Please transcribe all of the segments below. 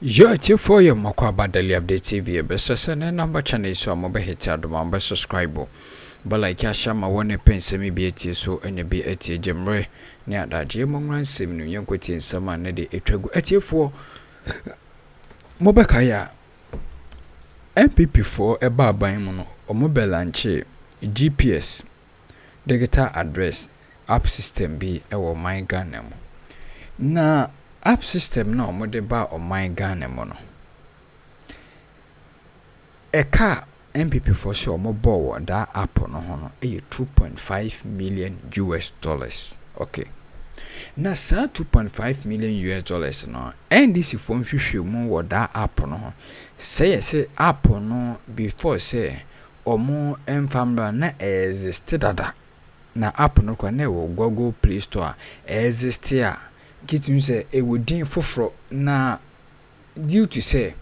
Yo, it's for your Mokwa Badali Update TV. Besasa number channel so I'm over hit adom be subscribe. But like Ashama one pen semi be at so and be at your jemre near that Jemon sim new young quitting some man de etwago at you for Mobakaya MPP4 a bar by mono or mobile lanche GPS digital address app system be our my gun na app system no mo de ba o my Ghana mo no e ka MPP for sure mo bo that app no ho no e 2.5 million US dollars. Okay, na sa 2.5 million US dollars no NDC for hwehwe mu wo that app no ho say app no before say omo enfamra na exist dada na app no kwa na wo Google Play Store exist here. Get me say it would din foforo na due to say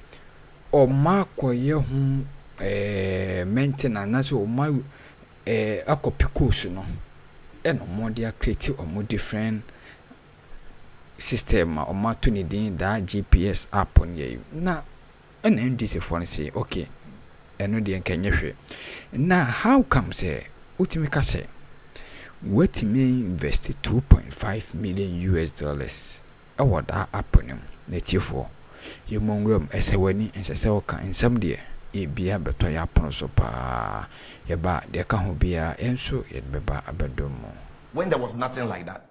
o ma koye hu maintenance na so o ma akopikosu no e no mo dia create o mo different system o ma to ni din that GPS app on ye na NDC for say okay eno de enkenye hwe na how come say ultimate ka say what may invest 2.5 million US dollars award that happen native for you mongram esewani ensese ka ensam de e bia beto ya pono so pa ye ba de ka ho bia enso ye beba abedomo when there was nothing like that.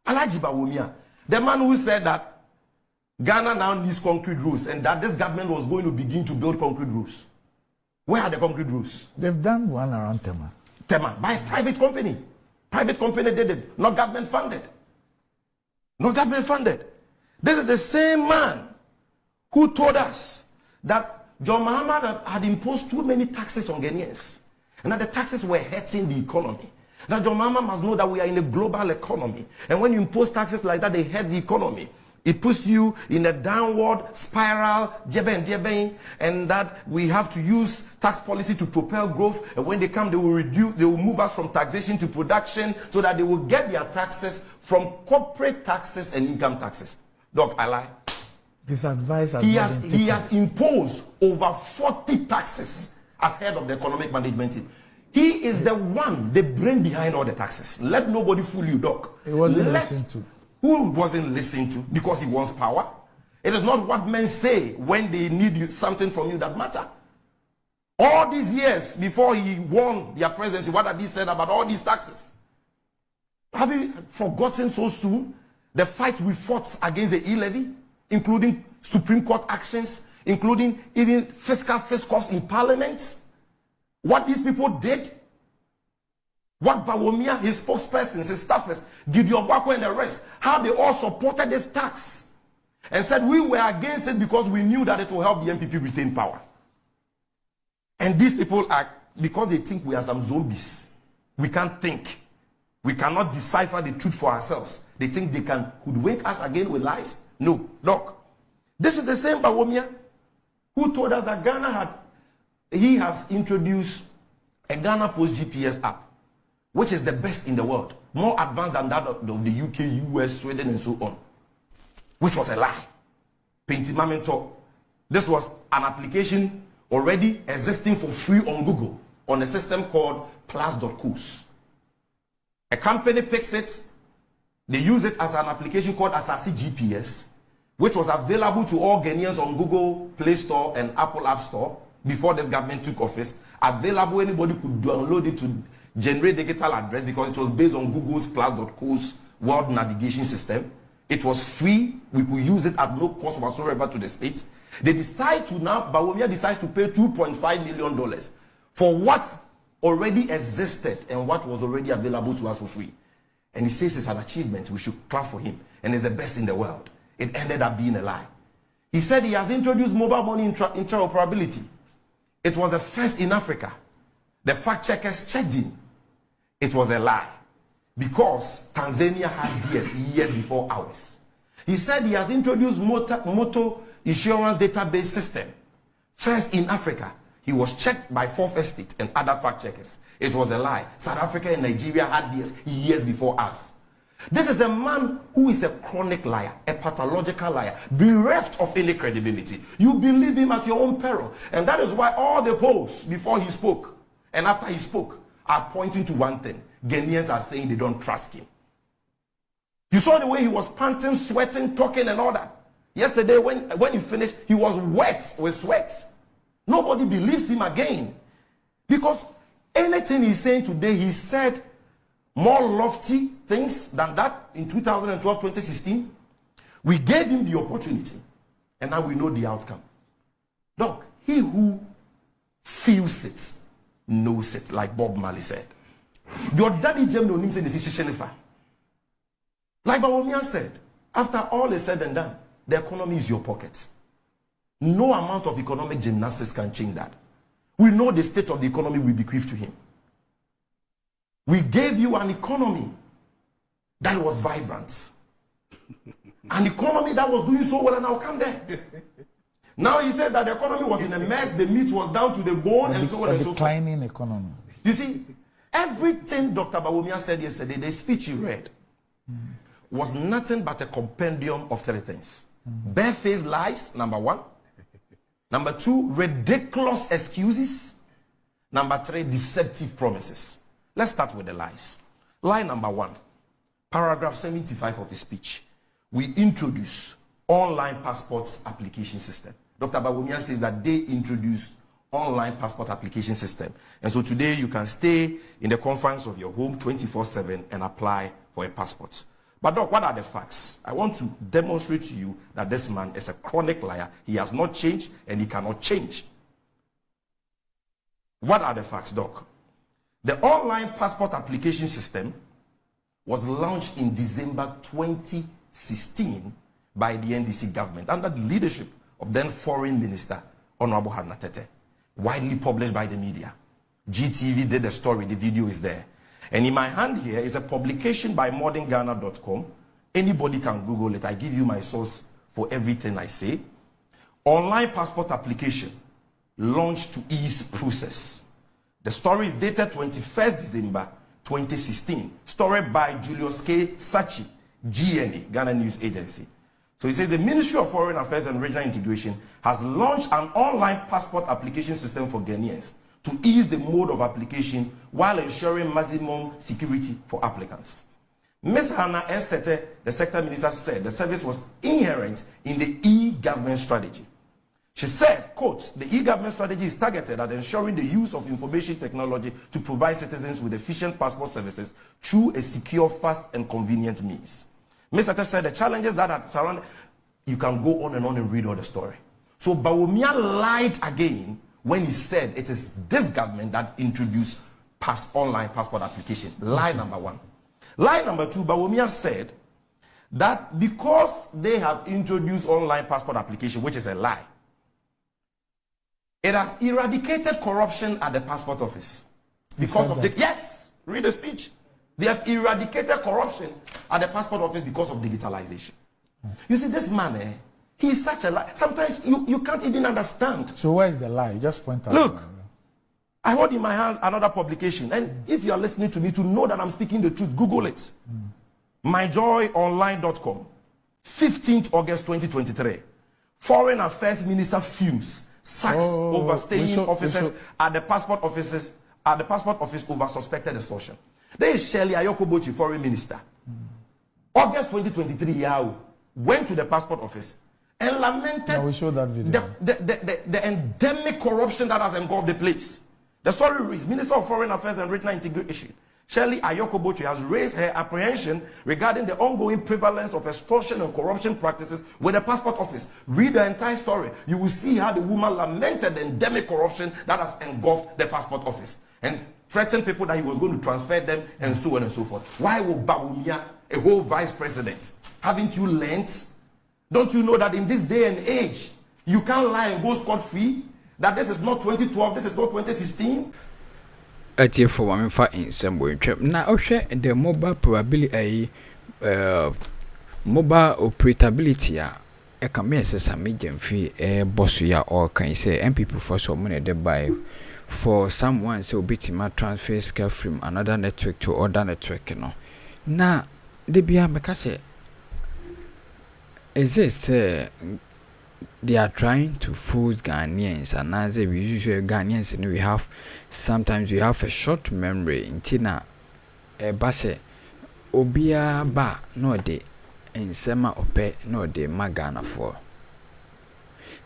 Bawumia, the man who said that Ghana now needs concrete roads and that this government was going to begin to build concrete roads. Where are the concrete roads? They've done one around Tema. By a private company. Private company did it, not government funded. Not government funded. This is the same man who told us that John Mahama had imposed too many taxes on Ghanaians and that the taxes were hurting the economy. Now John Mahama must know that we are in a global economy, and when you impose taxes like that, they hurt the economy. It puts you in a downward spiral, and that we have to use tax policy to propel growth. And when they come, they will move us from taxation to production so that they will get their taxes from corporate taxes and income taxes. Doc, I lie. This advice he has imposed over 40 taxes as head of the economic management team. He is the one, the brain behind all the taxes. Let nobody fool you, Doc. He wasn't listened to. Who wasn't listened to because he wants power? It is not what men say when they need something from you that matter. All these years before he won their presidency, what had he said about all these taxes? Have you forgotten so soon the fight we fought against the e-levy, including Supreme Court actions, including even fiscal costs in parliament? What these people did? What Bawumia, his spokespersons, his staffers, Gideon Bako and the rest, how they all supported this tax and said we were against it because we knew that it will help the MPP retain power. And these people are, because they think we are some zombies, we can't think. We cannot decipher the truth for ourselves. They think they can hoodwink us again with lies. No, look, this is the same Bawumia who told us that he has introduced a Ghana Post GPS app, which is the best in the world, more advanced than that of the UK, US, Sweden, and so on, which was a lie. Pendream talk. This was an application already existing for free on Google on a system called plus.coos. A company picks it, they use it as an application called Asasi GPS, which was available to all Ghanaians on Google Play Store and Apple App Store before this government took office. Available, anybody could download it to generate digital address because it was based on Google's plus.coos world navigation system. It was free. We could use it at no cost whatsoever to the states. They decide to now, Bawumia decides to pay $2.5 million for what already existed and what was already available to us for free. And he says it's an achievement. We should clap for him. And it's the best in the world. It ended up being a lie. He said he has introduced mobile money interoperability. It was the first in Africa. The fact checkers checked in. It was a lie because Tanzania had DS years before ours. He said he has introduced motor insurance database system. First in Africa. He was checked by Fourth Estate and other fact checkers. It was a lie. South Africa and Nigeria had DS years before us. This is a man who is a chronic liar, a pathological liar, bereft of any credibility. You believe him at your own peril. And that is why all the polls before he spoke and after he spoke are pointing to one thing. Ghanaians are saying they don't trust him. You saw the way he was panting, sweating, talking and all that. Yesterday when he finished, he was wet with sweat. Nobody believes him again. Because anything he's saying today, he said more lofty things than that in 2012, 2016. We gave him the opportunity, and now we know the outcome. Look, he who feels it knows it, like Bob Marley said. Your daddy Jem no nim say the decision. Like Bawumia said, after all is said and done, the economy is your pocket. No amount of economic gymnastics can change that. We know the state of the economy we bequeath to him. We gave you an economy that was vibrant. An economy that was doing so well, and I'll come there. Now he said that the economy was in a mess, the meat was down to the bone, and so on and so forth. A declining economy. You see, everything Dr. Bawumia said yesterday, the speech he read, was nothing but a compendium of three things. Barefaced lies, number one. Number two, ridiculous excuses. Number three, deceptive promises. Let's start with the lies. Lie number one, paragraph 75 of the speech. We introduce online passports application system. Dr. Bawumia says that they introduced online passport application system. And so today you can stay in the confines of your home 24/7 and apply for a passport. But Doc, what are the facts? I want to demonstrate to you that this man is a chronic liar. He has not changed and he cannot change. What are the facts, Doc? The online passport application system was launched in December 2016 by the NDC government under the leadership of then Foreign Minister Honorable Hannah Tete, widely published by the media. GTV did the story, the video is there. And in my hand here is a publication by modernghana.com. Anybody can Google it. I give you my source for everything I say. Online passport application launched to ease process. The story is dated 21st December 2016. Story by Julius K. Sachi, GNA, Ghana News Agency. So he says the Ministry of Foreign Affairs and Regional Integration has launched an online passport application system for Ghanaians to ease the mode of application while ensuring maximum security for applicants. Ms. Hannah Estete, the sector minister, said the service was inherent in the e-government strategy. She said, quote, the e-government strategy is targeted at ensuring the use of information technology to provide citizens with efficient passport services through a secure, fast, and convenient means. Ms. Estete said the challenges that are surrounded, you can go on and read all the story. So Bawumia lied again when he said it is this government that introduced online passport application. Lie number one. Lie number two, Bawumia said that because they have introduced online passport application, which is a lie, it has eradicated corruption at the passport office. Because of the, yes, read the speech. They have eradicated corruption at the passport office because of digitalization. You see, this man, he's such a lie. Sometimes you can't even understand. So where is the lie? Just point out. Look, I hold in my hands another publication. And if you are listening to me to know that I'm speaking the truth, Google it. myjoyonline.com, 15th August 2023. Foreign Affairs Minister fumes, sacks overstaying officers at the passport office over suspected extortion. There is Shirley Ayokobochi, Foreign Minister. August 2023, went to the passport office and lamented we showed that video. the endemic corruption that has engulfed the place. The story reads, Minister of Foreign Affairs and Regional Integration, Shirley Ayokobochi, has raised her apprehension regarding the ongoing prevalence of extortion and corruption practices with the passport office. Read the entire story. You will see how the woman lamented the endemic corruption that has engulfed the passport office and threatened people that he was going to transfer them and so on and so forth. Why would Bawumia, a whole vice president, haven't you learned? Don't you know that in this day and age, you can't lie and go scot-free? That this is not 2012, this is not 2016? For one in some way. Now, the mobile probability, mobile operability, a commerce, a medium fee, a bossia, or can you say, and people for so many they buy for someone so bit my transfer scale from another network to other network, you know. Now, the Bia Mekase is it they are trying to fool Ghanaians, and as we usually Ghanaians, and we have sometimes we have a short memory in Tina Basse Obia Ba no de in Sema Ope no de Magana for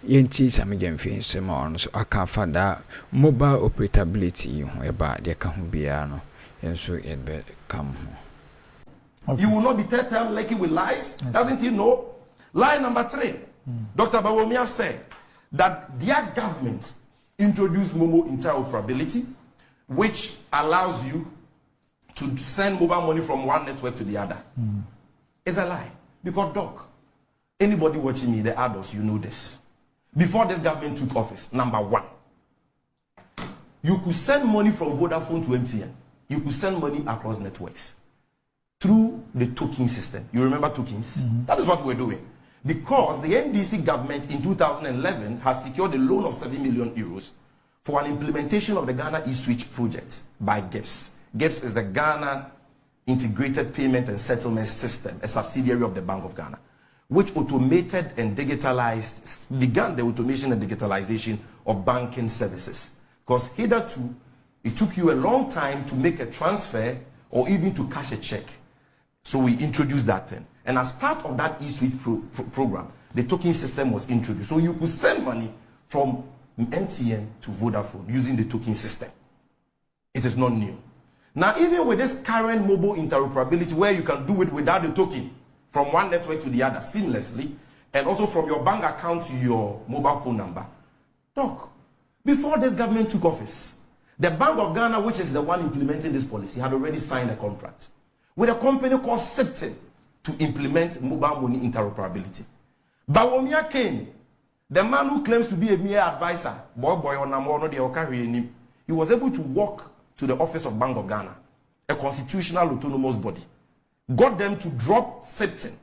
Yenti Samigan Fin Semon, so I can't find that mobile operability whereby there can be no, and so it better come. Okay. You will not be third time Likee with lies, doesn't he know? Lie number 3. Dr. Bawumia said that their government introduced Momo interoperability, which allows you to send mobile money from one network to the other. It's a lie. Because, Doc, anybody watching me, the adults, you know this. Before this government took office, number 1, you could send money from Vodafone to MTN. You could send money across networks through the token system. You remember tokens? That is what we're doing. Because the NDC government in 2011 has secured a loan of 7 million euros for an implementation of the Ghana e-Switch project by GIPS. GIPS is the Ghana Integrated Payment and Settlement System, a subsidiary of the Bank of Ghana, which automated and digitalized, began the automation and digitalization of banking services. Because hitherto, it took you a long time to make a transfer or even to cash a check. So we introduced that thing. And as part of that e-Switch program, the token system was introduced. So you could send money from MTN to Vodafone using the token system. It is not new. Now, even with this current mobile interoperability, where you can do it without the token, from one network to the other seamlessly, and also from your bank account to your mobile phone number. Doc, before this government took office, the Bank of Ghana, which is the one implementing this policy, had already signed a contract with a company called Septin to implement mobile money interoperability. Bawumia came, the man who claims to be a mere advisor, he was able to walk to the office of Bank of Ghana, a constitutional autonomous body, got them to drop Septin,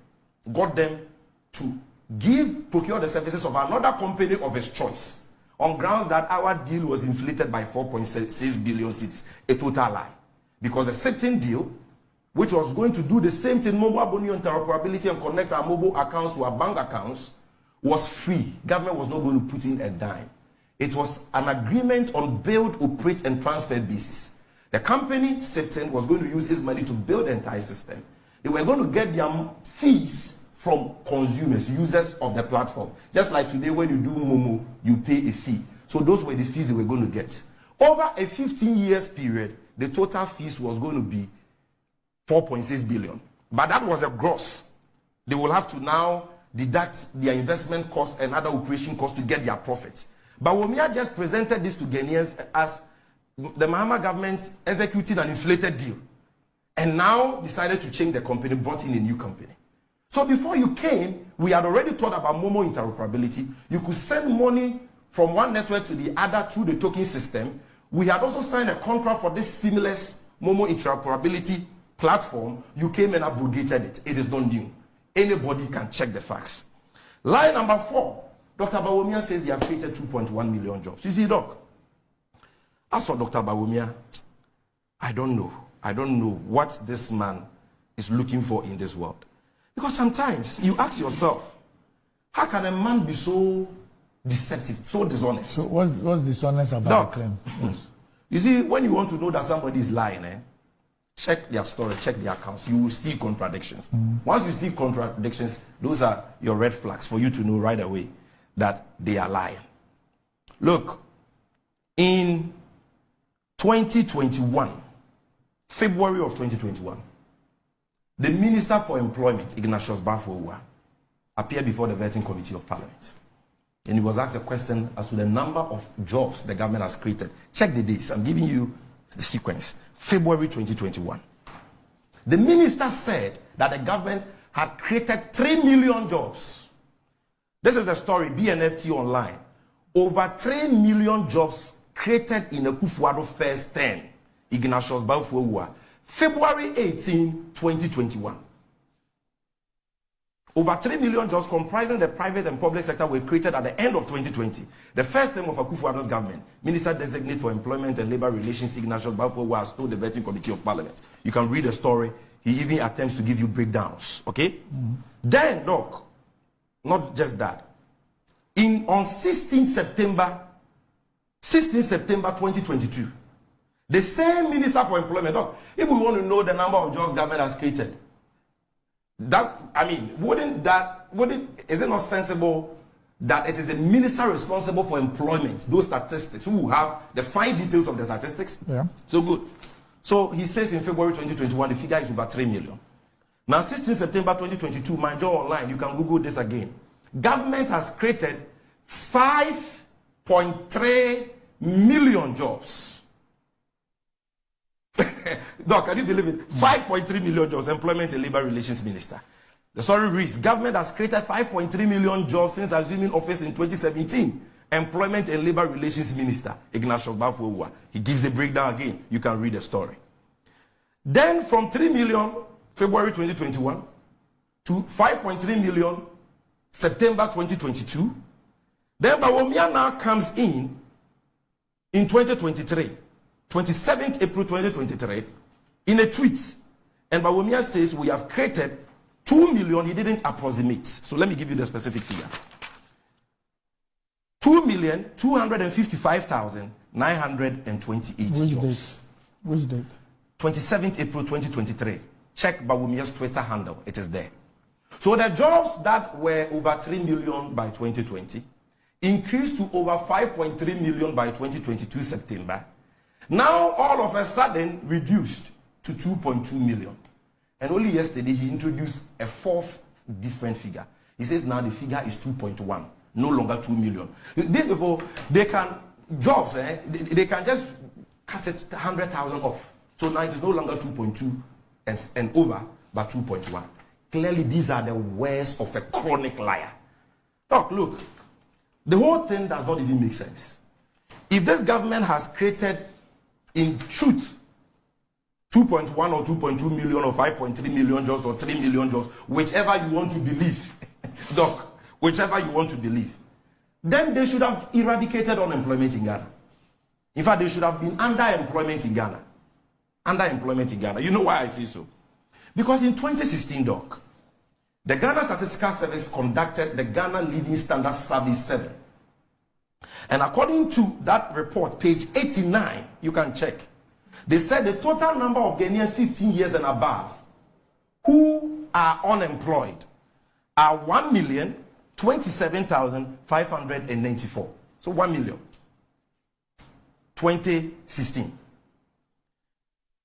got them to procure the services of another company of his choice, on grounds that our deal was inflated by 4.6 billion cedis, a total lie. Because the Septin deal, which was going to do the same thing, mobile money interoperability, and connect our mobile accounts to our bank accounts, was free. Government was not going to put in a dime. It was an agreement on build, operate, and transfer basis. The company, Septin, was going to use its money to build the entire system. They were going to get their fees from consumers, users of the platform. Just like today, when you do Momo, you pay a fee. So those were the fees they were going to get. Over a 15 years period, the total fees was going to be 4.6 billion. But that was a gross. They will have to now deduct their investment costs and other operation costs to get their profits. But Bawumia just presented this to Ghanaians as the Mahama government executed an inflated deal and now decided to change the company, brought in a new company. So before you came, we had already thought about Momo interoperability. You could send money from one network to the other through the token system. We had also signed a contract for this seamless Momo interoperability platform. You came and abrogated it. It is not new. Anybody can check the facts. Lie number 4. Dr. Bawumia says they have created 2.1 million jobs. You see, Doc, as for Dr. Bawumia, I don't know. I don't know what this man is looking for in this world. Because sometimes you ask yourself, how can a man be so deceptive, so dishonest? So what's dishonest about the claim? Yes. You see, when you want to know that somebody is lying, check their story, check their accounts. You will see contradictions. Once you see contradictions, those are your red flags for you to know right away that they are lying. Look, in 2021, February of 2021, the Minister for Employment, Ignatius Bafo, appeared before the Vetting Committee of Parliament. And he was asked a question as to the number of jobs the government has created. Check the dates. I'm giving you the sequence. February 2021. The minister said that the government had created 3 million jobs. This is the story, BNFT online. Over 3 million jobs created in a Kufuor first term. Ignatius Bafo, February 18, 2021. Over 3 million jobs comprising the private and public sector were created at the end of 2020. The first term of Akufo-Addo's government. Minister designate for Employment and Labor Relations, Ignatius Bafo, has told the Vetting Committee of Parliament. You can read the story he even attempts to give you breakdowns. Okay? Then, look, not just that. On 16 September 2022, the same Minister for Employment, look, if we want to know the number of jobs government has created, is it not sensible that it is the minister responsible for employment, those statistics, who have the fine details of the statistics? Yeah. So good. So he says in February 2021, the figure is over 3 million. Now, 16 September 2022, my job online, you can Google this again. Government has created 5.3 million jobs. Doc, can you believe it? 5.3 million jobs, Employment and Labor Relations Minister. The story reads, government has created 5.3 million jobs since assuming office in 2017. Employment and Labor Relations Minister, Ignatius Bafuwa. He gives a breakdown again. You can read the story. Then from 3 million, February 2021, to 5.3 million, September 2022. Then Bawumia now comes in 2023, 27th April 2023, in a tweet. And Bawumia says, we have created 2 million, he didn't approximate. So let me give you the specific figure. 2,255,928 jobs. Which date? 27th April 2023. Check Bawumia's Twitter handle. It is there. So the jobs that were over 3 million by 2020 increased to over 5.3 million by 2022 September. Now all of a sudden reduced to 2.2 million. And only yesterday he introduced a fourth different figure. He says now the figure is 2.1, no longer 2 million. These people, they can, jobs, they can just cut it 100,000 off. So now it is no longer 2.2 and over, but 2.1. Clearly, these are the words of a chronic liar. Look, the whole thing does not even make sense. If this government has created, in truth, 2.1 or 2.2 million or 5.3 million jobs or 3 million jobs, whichever you want to believe, Doc, whichever you want to believe, then they should have eradicated unemployment in Ghana. In fact, they should have been underemployment in Ghana. Underemployment in Ghana. You know why I say so? Because in 2016, Doc, the Ghana Statistical Service conducted the Ghana Living Standard Survey 7. And according to that report, page 89, you can check. They said the total number of Ghanaians 15 years and above who are unemployed are 1,027,594. So 1 million. 2016.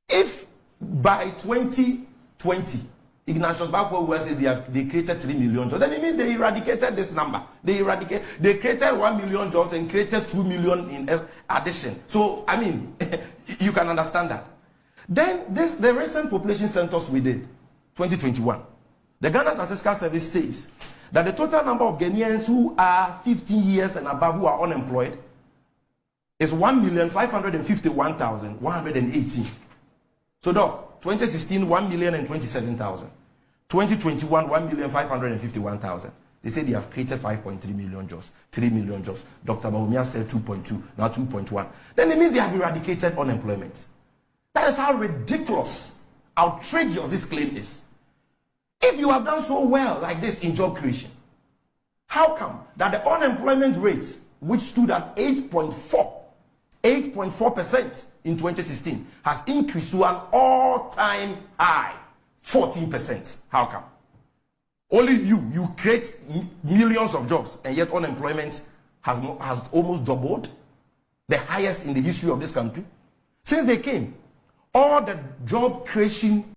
If by 2020, Ignatius Bafuwa says they created 3 million jobs, then it means they eradicated this number. They created 1 million jobs and created 2 million in addition. So, I mean, you can understand that. Then the recent population census we did, 2021, the Ghana Statistical Service says that the total number of Ghanaians who are 15 years and above who are unemployed is 1,551,118. So, Doc, 2016, 1,027,000. 2021, 1,551,000. They say they have created 5.3 million jobs, 3 million jobs. Dr. Bawumia said 2.2, now 2.1. Then it means they have eradicated unemployment. That is how ridiculous, outrageous this claim is. If you have done so well like this in job creation, how come that the unemployment rate, which stood at 8.4% in 2016, has increased to an all-time high, 14%? How come? Only you create millions of jobs, and yet unemployment has almost doubled, the highest in the history of this country. Since they came, all the job creation